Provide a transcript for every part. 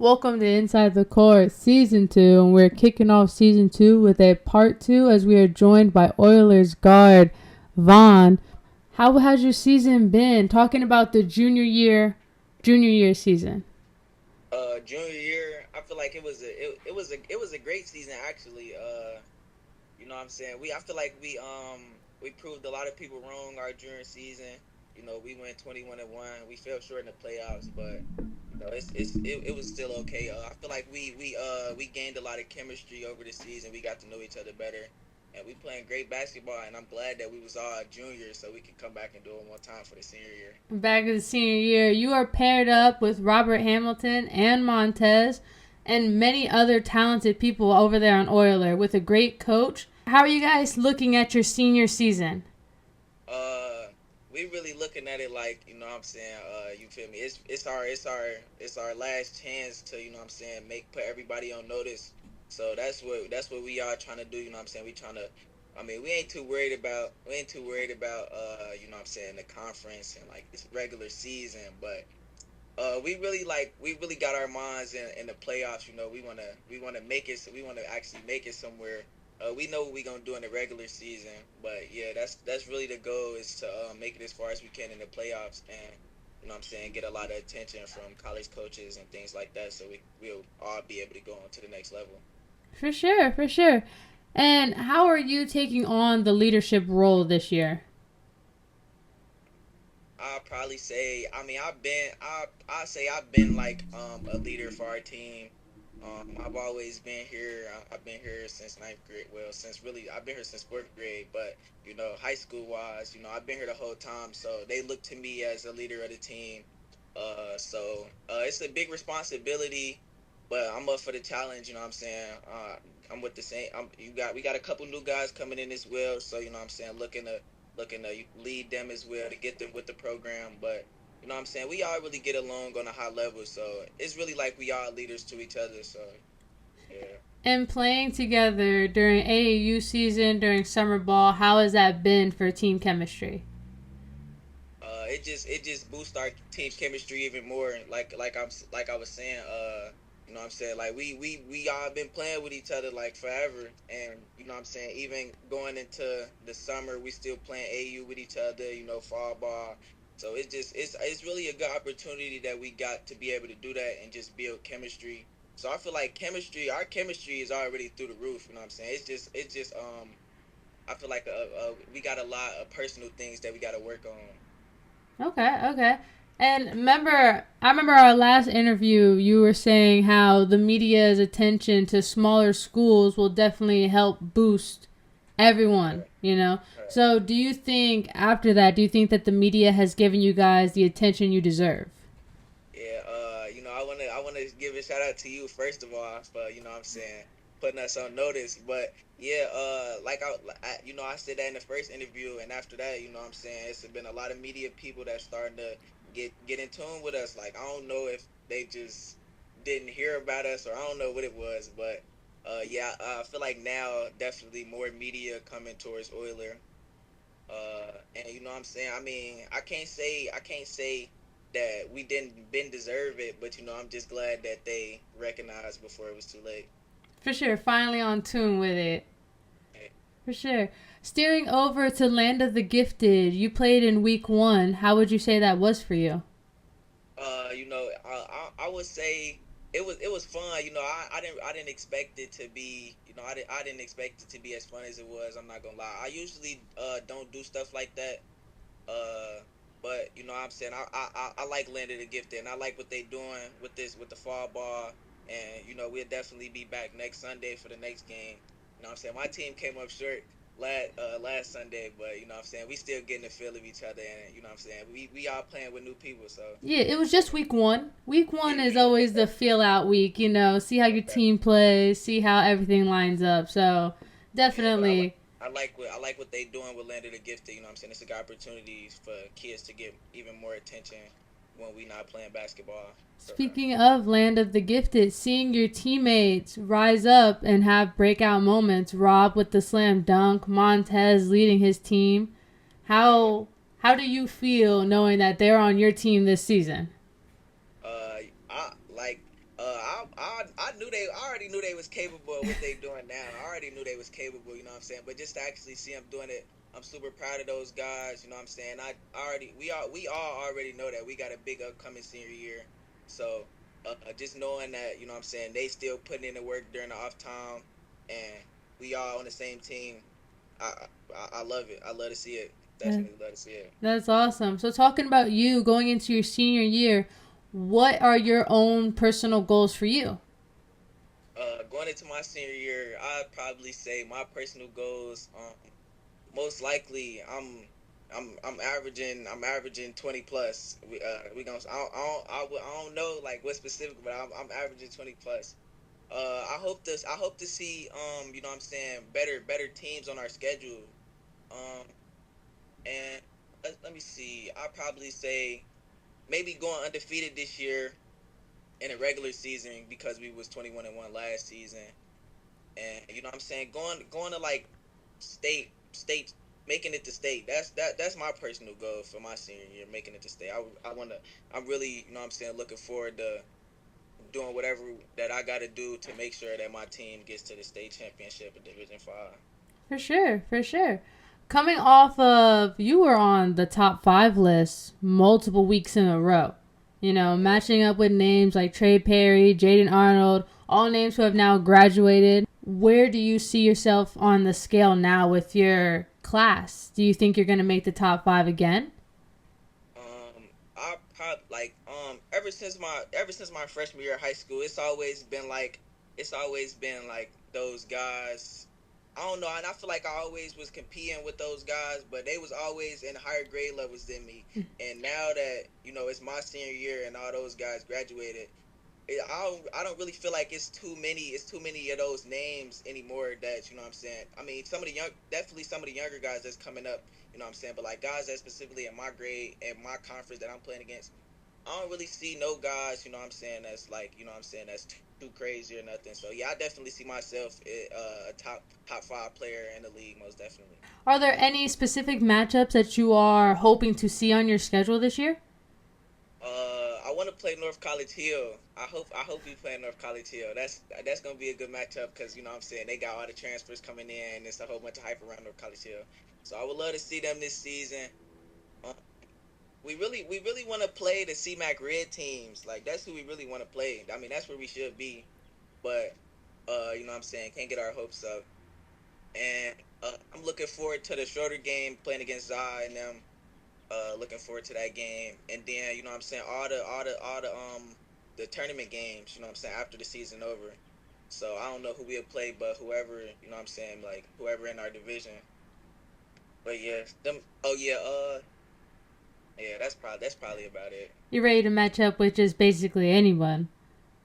Welcome to Inside the Court Season 2, and we're kicking off Season 2 with a Part 2 as we are joined by Oylers Guard Vohn. How has your season been? Talking about the junior year season. Junior year, I feel like it was a great season actually. What I'm saying? I feel like we proved a lot of people wrong our junior season. We went 21-1. We fell short in the playoffs, but it was still okay. I feel like we gained a lot of chemistry over the season. We got to know each other better, and we playing great basketball. And I'm glad that we was all juniors, so we could come back and do it one time for the senior year. Back in the senior year, you are paired up with Robert Hamilton and Montez and many other talented people over there on Oiler with a great coach. How are you guys looking at your senior season? Uh, we really looking at it like, what I'm saying, you feel me? It's our last chance to, what I'm saying, make put everybody on notice. So that's what we are trying to do, what I'm saying? We trying to I mean, we ain't too worried about what I'm saying, the conference and like this regular season, but we really got our minds in the playoffs. We wanna make it. So we wanna actually make it somewhere. We know what we gonna do in the regular season, but yeah, that's really the goal is to make it as far as we can in the playoffs, and what I'm saying, get a lot of attention from college coaches and things like that, so we'll all be able to go on to the next level. For sure, for sure. And how are you taking on the leadership role this year? I'll probably say, I mean, I say I've been like a leader for our team. I've always been here. I've been here since ninth grade. Well, since really I've been here since fourth grade. But high school wise, I've been here the whole time. So they look to me as a leader of the team. So it's a big responsibility, but I'm up for the challenge. You know what I'm saying? I'm with the same. We got a couple new guys coming in as well. So what I'm saying, looking to lead them as well to get them with the program. But what I'm saying, we all really get along on a high level, so it's really like we are leaders to each other. So yeah, And playing together during AAU season, during summer ball, how has that been for team chemistry? it just boosts our team chemistry even more. Like I was saying, what I'm saying, like we all been playing with each other like forever, and what I'm saying, even going into the summer, we still playing AU with each other. Fall ball. So it's really a good opportunity that we got to be able to do that and just build chemistry. So I feel like our chemistry is already through the roof. You know what I'm saying? It's just I feel like we got a lot of personal things that we got to work on. Okay, okay. And I remember our last interview, you were saying how the media's attention to smaller schools will definitely help boost everyone, Right, you know? right. So do you think, after that, do you think that the media has given you guys the attention you deserve? Yeah, I wanna give a shout out to you first of all for what I'm saying, putting us on notice. But yeah, I said that in the first interview, and after that, what I'm saying, it's been a lot of media people that starting to get in tune with us. Like, I don't know if they just didn't hear about us, or I don't know what it was, but yeah, I feel like now definitely more media coming towards Euler. And what I'm saying, I mean, I can't say that we didn't deserve it, but I'm just glad that they recognized before it was too late. For sure, finally on tune with it. For sure. Steering over to Land of the Gifted, you played in week one. How would you say that was for you? I would say it was fun. I didn't expect it to be. I didn't expect it to be as fun as it was. I'm not gonna lie. I usually don't do stuff like that. Uh, but what I'm saying, I like Landed the Gifted, and I like what they doing with this with the fall ball, and we'll definitely be back next Sunday for the next game. What I'm saying, my team came up short last Sunday, but what I'm saying, we still getting the feel of each other, and what I'm saying, we all playing with new people, so Yeah, it was just week one. Week one is always the okay, feel out week, see how your okay. team plays, see how everything lines up. So Yeah, but I like definitely. I like what they doing with Landed the Gifted. I'm saying, it's a good opportunity for kids to get even more attention when we not playing basketball. For real. Speaking of Land of the Gifted, seeing your teammates rise up and have breakout moments, Rob with the slam dunk, Montez leading his team, Right. how do you feel knowing that they're on your team this season? I like I was capable of what they doing now. I already knew they was capable, you know what I'm saying? But just to actually see them doing it, I'm super proud of those guys, you know what I'm saying? We all already know that we got a big upcoming senior year. So, just knowing that, you know what I'm saying, they still putting in the work during the off time, and we all on the same team. I love it. I love to see it. That- Definitely love to see it. That's awesome. So talking about you going into your senior year, what are your own personal goals for you? Going into my senior year, I'd probably say my personal goals. Most likely, I'm averaging 20 plus. We gonna I don't know like what specific, but I'm averaging 20 plus. I hope to see you know what I'm saying, better teams on our schedule. Um and let me see. I'll probably say maybe going undefeated this year in a regular season because we was 21-1 last season. And you know what I'm saying, going to like state, making it to state. That's my personal goal for my senior year, making it to state. I'm really, you know what I'm saying, looking forward to doing whatever that I got to do to make sure that my team gets to the state championship in Division 5. For sure, for sure. Coming off of, you were on the top five list multiple weeks in a row. You know, matching up with names like Trey Perry, Jaden Arnold, all names who have now graduated. Where do you see yourself on the scale now with your class? Do you think you're going to make the top five again? I probably like ever since my freshman year of high school, it's always been like those guys. I don't know, and I feel like I always was competing with those guys, but they was always in higher grade levels than me. And now that it's my senior year and all those guys graduated, I don't really feel like it's too many of those names anymore that you know what I'm saying. I mean, definitely some of the younger guys that's coming up, you know what I'm saying, but like guys that specifically in my grade and my conference that I'm playing against, I don't really see no guys, you know what I'm saying, that's like, you know what I'm saying, that's too crazy or nothing. So yeah, I definitely see myself a top 5 player in the league, most definitely. Are there any specific matchups that you are hoping to see on your schedule this year? I want to play North College Hill. I hope we play North College Hill. That's gonna be a good matchup because you know what I'm saying, they got all the transfers coming in and it's a whole bunch of hype around North College Hill. So I would love to see them this season. Uh, we really want to play the CMAC Red teams. Like that's who we really want to play. I mean that's where we should be. But you know what I'm saying, can't get our hopes up. And I'm looking forward to the shorter game playing against Zai and them. Looking forward to that game, and then you know what I'm saying, the tournament games. You know what I'm saying, after the season over. So I don't know who we'll play, but whoever, you know what I'm saying, like whoever in our division. But yeah, them. Oh yeah, yeah. That's probably about it. You're ready to match up with just basically anyone.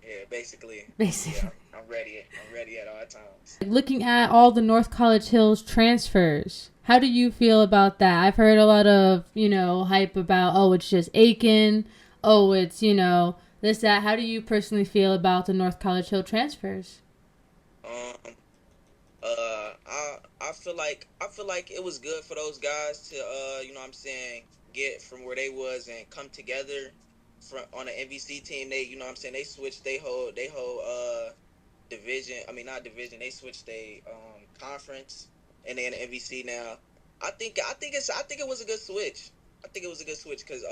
Yeah, basically. Basically. Yeah, I'm ready. I'm ready at all times. Looking at all the North College Hills transfers, how do you feel about that? I've heard a lot of, hype about, oh, it's just Aiken. Oh, it's, this, that. How do you personally feel about the North College Hill transfers? Um, I feel like it was good for those guys to you know what I'm saying, get from where they was and come together from on an MVC team. They, you know what I'm saying, they switched they whole division. I mean not division. They switched they conference and they in the MVC now. I think it was a good switch. I think it was a good switch because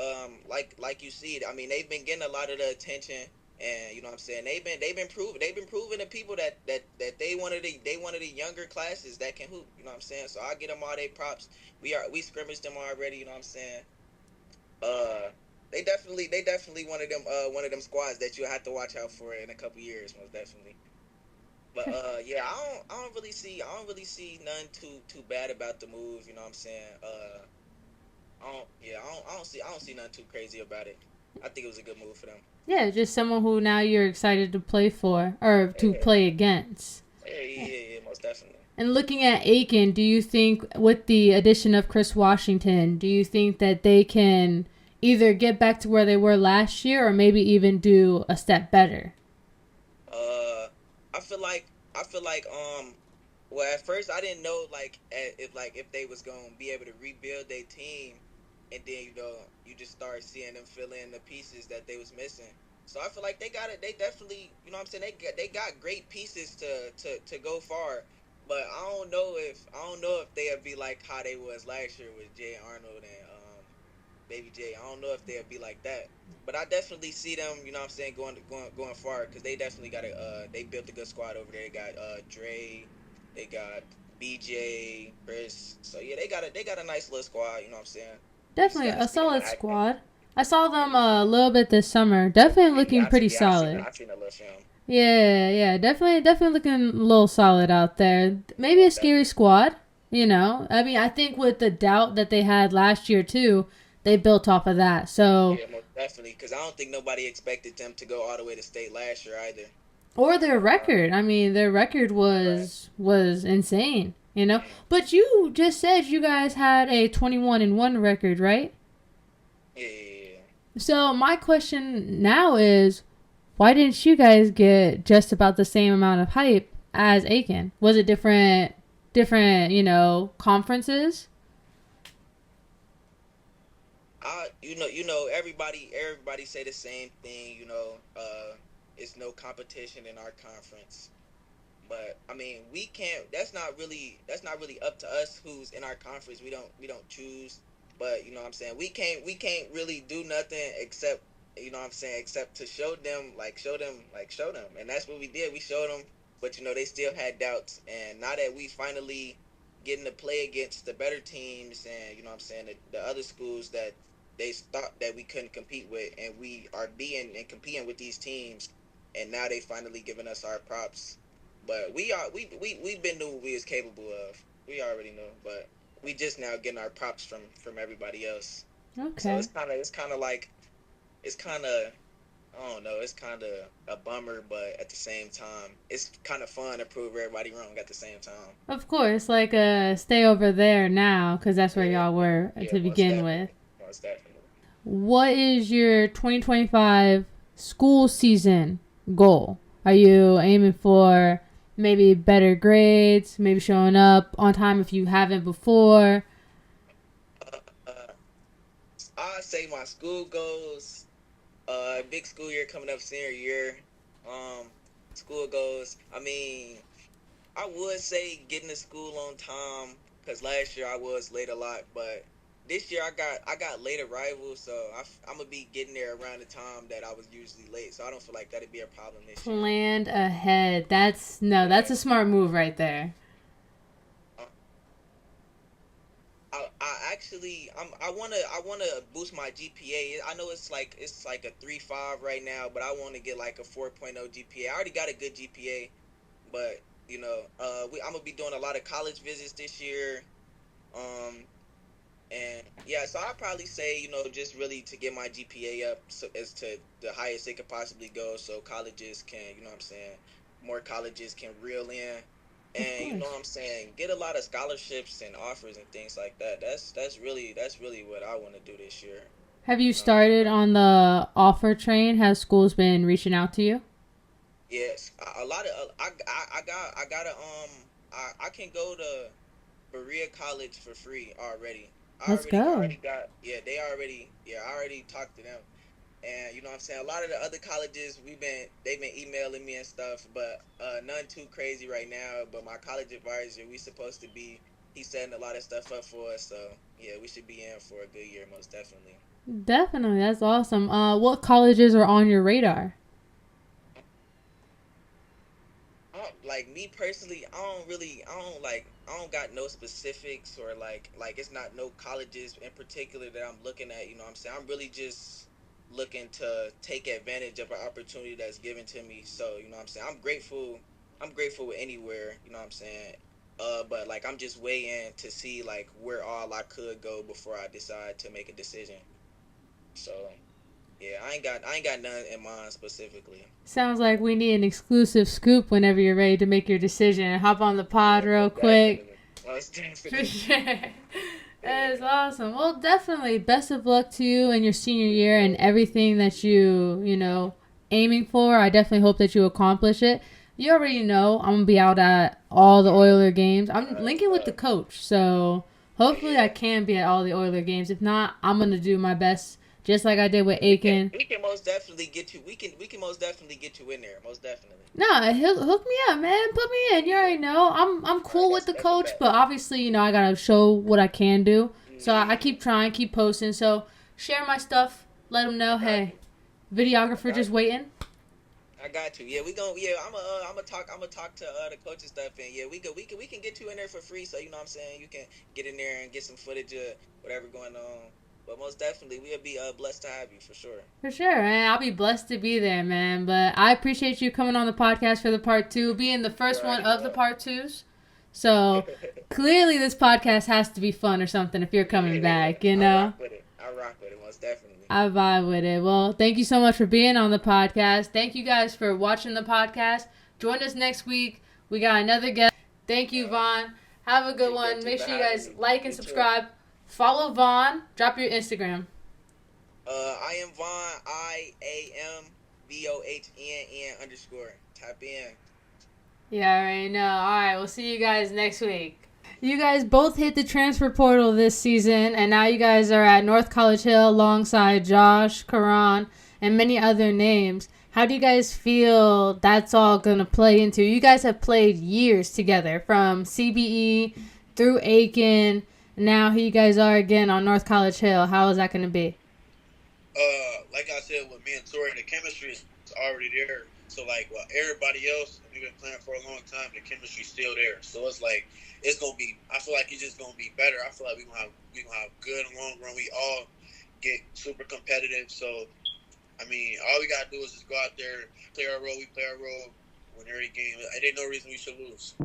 like you see, I mean they've been getting a lot of the attention. And you know what I'm saying, they've been proving to people that they one of the younger classes that can hoop. You know what I'm saying, so I get them all their props. We scrimmaged them already. You know what I'm saying. Uh, they definitely one of them squads that you have to watch out for in a couple years, most definitely. But yeah, I don't really see nothing too bad about the move. You know what I'm saying. I don't see nothing too crazy about it. I think it was a good move for them. Yeah, just someone who now you're excited to play for or to Yeah, play against. yeah, most definitely. And looking at Aiken, do you think with the addition of Chris Washington, do you think that they can either get back to where they were last year or maybe even do a step better? Uh, I feel like well, at first I didn't know if they was gonna be able to rebuild their team, and then you just start seeing them fill in the pieces that they was missing. So I feel like they got it. They definitely, you know what I'm saying. They got great pieces to go far. But I don't know if they'll be like how they was last year with Jay Arnold and Baby J. I don't know if they'll be like that. But I definitely see them, you know what I'm saying, going far because they definitely got they built a good squad over there. They got Dre, they got BJ, Chris. So yeah, they got a nice little squad, you know what I'm saying? We just Definitely gotta a stay in the solid act. squad. I saw them a little bit this summer. Definitely looking pretty solid. I've seen a little film. Yeah, yeah, definitely looking a little solid out there. Maybe a Most scary definitely. squad, you know. I mean, I think with the doubt that they had last year too, they built off of that. So, Yeah, most definitely. Because I don't think nobody expected them to go all the way to state last year either. or their Uh, record. I mean, their record right. was insane, you know. Mm. But you just said you guys had a 21-1 record, right? Yeah, yeah, yeah. So my question now is, why didn't you guys get just about the same amount of hype as Aiken? Was it different, conferences? Everybody say the same thing. It's no competition in our conference. But I mean, we can't. That's not really up to us who's in our conference. We don't choose. But you know what I'm saying. We can't really do nothing except you know what I'm saying except to show them, and that's what we did. We showed them, but they still had doubts. And now that we finally getting to play against the better teams, and you know what I'm saying the other schools that they thought that we couldn't compete with, and we are being and competing with these teams, and now they finally giving us our props. But we've been doing what we was capable of. We already know, but we just now getting our props from everybody else. So Okay. it's kind of I don't know. It's kind of a bummer, but at the same time, it's kind of fun to prove everybody wrong at the same time. Of course, like stay over there now because that's where Yeah, y'all were yeah, to most begin with. definitely, most definitely. What is your 2025 school season goal? Are you aiming for maybe better grades, maybe showing up on time if you haven't before? Uh, uh, I say my school goes. Big school year coming up, senior year. Um, School goes. I mean, I would say getting to school on time because last year I was late a lot, but this year I got late arrival, so I'm gonna be getting there around the time that I was usually late. So I don't feel like that'd be a problem this year. Planned ahead. That's no, that's Yeah. a smart move right there. Uh, I wanna boost my GPA. I know it's like a 3.5 right now, but I want to get like a 4.0 GPA. I already got a good GPA, but I'm gonna be doing a lot of college visits this year. Um, And yeah, so I'd probably say, just really to get my GPA up so as to the highest it could possibly go so colleges can, what I'm saying, more colleges can reel in Of and course. what I'm saying, get a lot of scholarships and offers and things like that. That's really what I want to do this year. Have you You know, started on the offer train? Has schools been reaching out to you? yes, a lot of I can go to Berea College for free already. I Let's already I go. already got yeah, I already talked to them. And you know what I'm saying? A lot of the other colleges they've been emailing me and stuff, but none too crazy right now. But my college advisor, we supposed to be he's setting a lot of stuff up for us, so yeah, we should be in for a good year most definitely. Definitely, that's awesome. What colleges are on your radar? Like me personally, I don't got no specifics or like it's not no colleges in particular that I'm looking at. You know what I'm saying? I'm really just looking to take advantage of an opportunity that's given to me. So you know what I'm saying? I'm grateful with anywhere. You know what I'm saying? But like I'm just waiting to see like where all I could go before I decide to make a decision. So yeah, I ain't got none in mind specifically. Sounds like we need an exclusive scoop whenever you're ready to make your decision. Hop on the pod Yeah, real most quick. definitely. Most For definitely. sure. That is Yeah. awesome. Well, definitely best of luck to you in your senior year and Appreciate it. everything that aiming for. I definitely hope that you accomplish it. You already know I'm gonna be out at all the Oiler games. I'm That's linking with the coach, so hopefully I yeah. can be at all the Oiler games. If not, I'm gonna do my best just like I did with Aiken. We can most definitely get you. We can most definitely get you in there. Most definitely. Nah, hook me up, man. Put me in. You already know. I'm cool with the coach, but obviously, you know, I gotta show what I can do. So I keep trying, keep posting. So share my stuff. Let them know, hey, videographer just waiting. I got you. Yeah, we gon' yeah. I'm gonna talk to the coach and stuff, and yeah, we can get you in there for free. So you know what I'm saying, you can get in there and get some footage of whatever going on. But most definitely, we'll be blessed to have you for sure. For sure, man. I'll be blessed to be there, man. But I appreciate you coming on the podcast for the part 2, being the first one of the part 2s. So clearly, this podcast has to be fun or something if you're coming back. You know. I rock with it, most definitely. I vibe with it. Well, thank you so much for being on the podcast. Thank you guys for watching the podcast. Join us next week. We got another guest. Thank you, Vohn. Have a good one. Make sure you guys like and subscribe. Follow Vohn. Drop your Instagram. I am Vohn. IAMVOHNN_. Tap in. Yeah, I already know. All right, we'll see you guys next week. You guys both hit the transfer portal this season, and now you guys are at North College Hill alongside Josh, Karan, and many other names. How do you guys feel that's all going to play into? You guys have played years together, from CBE through Aiken. Now here you guys are again on North College Hill. How is that going to be? Like I said, with me and Tori, the chemistry is already there. So, like, well, everybody else, we've been playing for a long time, the chemistry's still there. So, it's like, it's going to be, I feel like it's just going to be better. I feel like we're going to have good and long run. We all get super competitive. So, I mean, all we got to do is just go out there, play our role. We play our role, win every game. There ain't no reason we should lose.